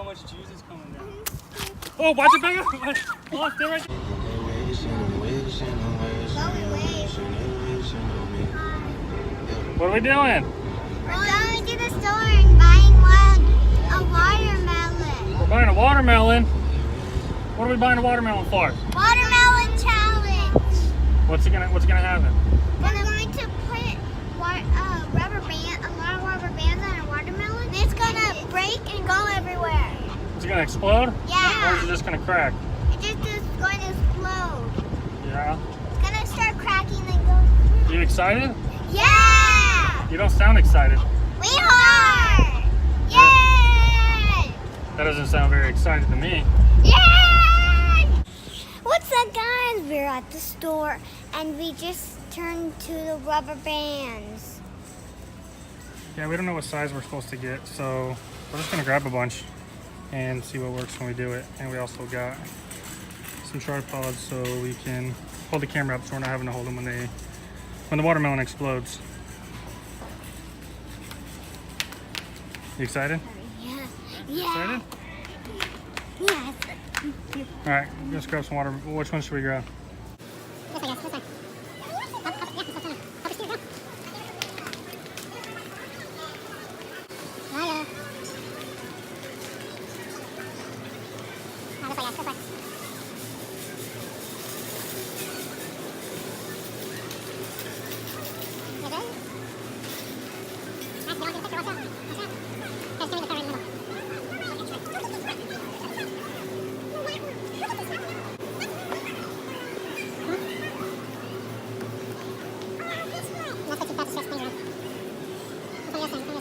how much juice is coming down. Oh, watch it back up. Oh, stay right there. What are we doing? We're going to the store and buying a watermelon. We're buying a watermelon. What are we buying a watermelon for? Watermelon challenge. What's gonna happen? We're going to put a lot of rubber bands on a watermelon. And it's gonna break and go everywhere. Is it gonna explode? Yeah. Or is it just gonna crack? It just is going to explode. Yeah. It's gonna start cracking and go. Are you excited? Yeah. You don't sound excited. We are. Yay! That doesn't sound very excited to me. Yay! What's up, guys? We're at the store and we just turned to the rubber bands. Yeah, we don't know what size we're supposed to get, so we're just gonna grab a bunch and see what works when we do it. And we also got some tripods so we can hold the camera up so we're not having to hold them when the watermelon explodes. You excited? Yeah. Excited? Yes. All right, let's grab some water. Which one should we grab? This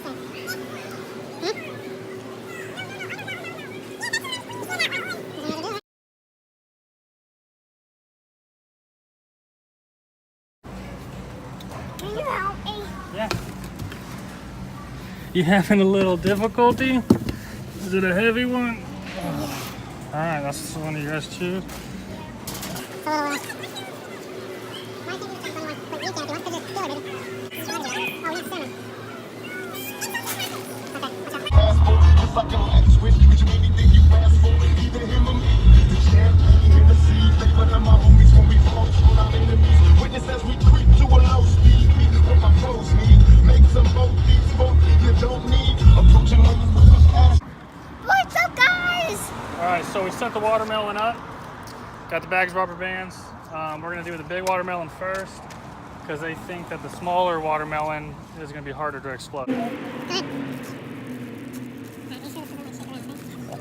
one. Can you help me? Yeah. You having a little difficulty? Is it a heavy one? Yeah. All right, that's the one you guys choose. What's up, guys? All right, so we set the watermelon up. Got the bags, rubber bands. We're gonna do the big watermelon first because they think that the smaller watermelon is gonna be harder to explode. We're 7 minutes into this, guys.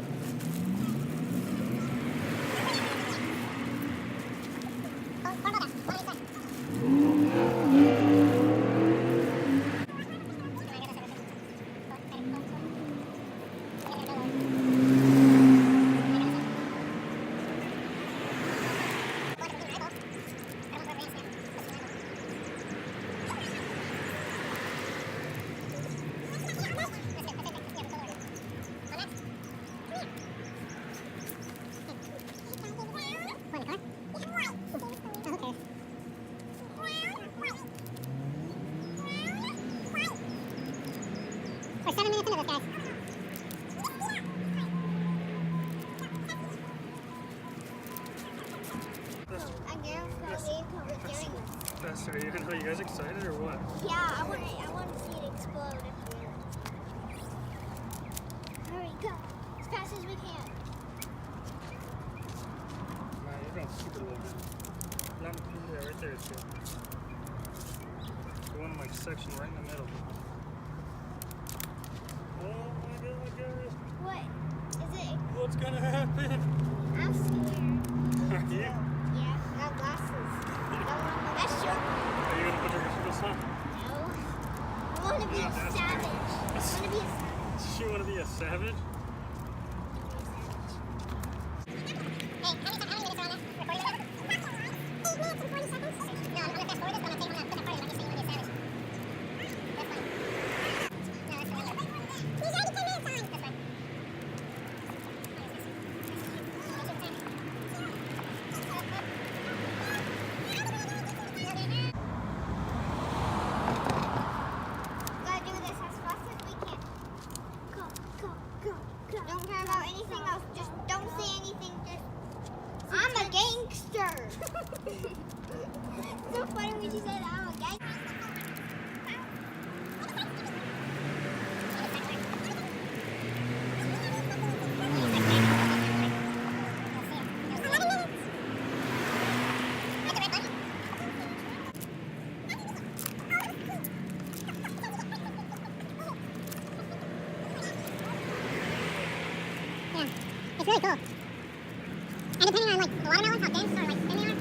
Are you guys excited or what? Yeah, I want to see it explode. Hurry, go. As fast as we can. Nah, you're going super low, man. Not yeah, right there, it's good. The one like section right in the middle. Oh my god, guys. What? Is it? What's gonna happen? I'm scared. Are you? Yeah, I got glasses. That's true. Are you gonna put your glasses on? No. I want to be a savage. I want to be a savage. You wanna be a savage? Gotta do this as fast as we can. Go, go, go, go. Don't care about really cool. And depending on like the watermelons, how dense or like thin they are.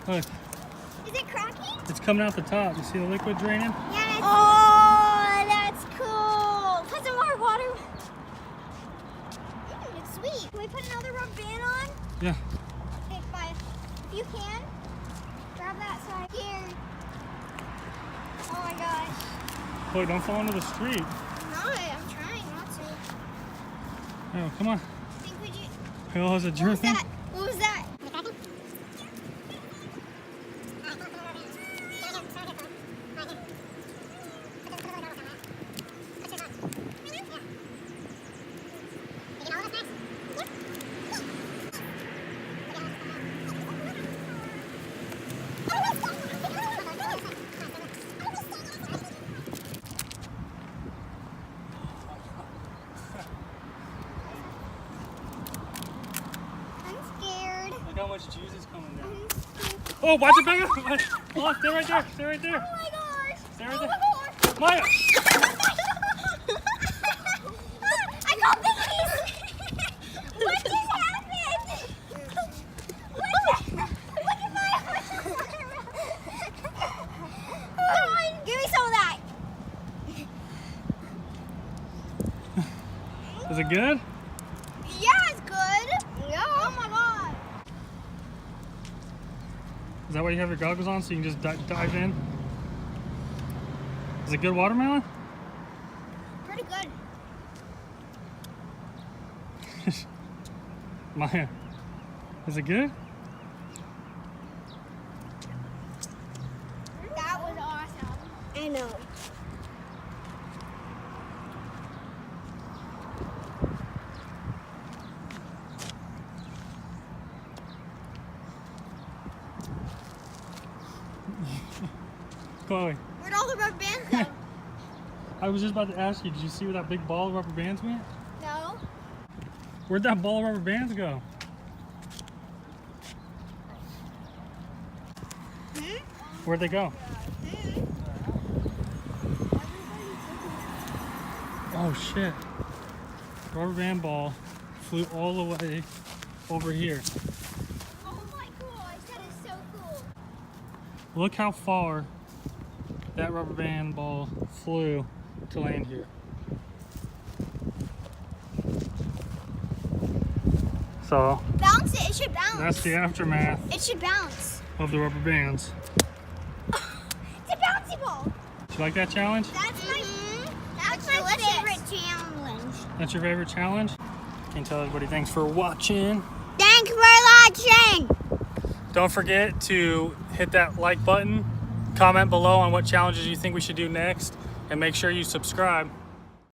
Look, Is it cracking? it's coming out the top. You see the liquid draining? Yeah. Oh, that's cool. Put some more water. It's sweet. Can we put another rubber band on? Yeah. Okay, bye. If you can, grab that side here. Oh my gosh. Boy, don't fall into the street. I'm trying not to. Oh, come on. I think we do. Oh, is it What was dripping? that? What was that? I'm scared. Look how much juice is coming down. I'm scared. Oh, watch it back up. Oh, stay right there. Stay right there. Oh my gosh. Stay right Oh there. my gosh. Maya! I got these! What just happened? Look at my Come on, give me some of that. Is it good? Yeah, it's good. Yeah. Oh my god. Is that why you have your goggles on so you can just dive in? Is it good watermelon? Pretty good. Maya, is it good? That was awesome. I know. Chloe, Where'd all the rubber bands go? I was just about to ask you, did you see where that big ball of rubber bands went? No. Where'd that ball of rubber bands go? Where'd they go? Oh shit. Rubber band ball flew all the way over here. Oh my gosh, that is so cool. Look how far that rubber band ball flew to land here. So Bounce it, it should bounce. that's the aftermath It should bounce. of the rubber bands. It's a bouncy ball. You like that challenge? That's my favorite challenge. That's your favorite challenge? Can you tell everybody thanks for watching? Thanks for watching. Don't forget to hit that like button, comment below on what challenges you think we should do next, and make sure you subscribe.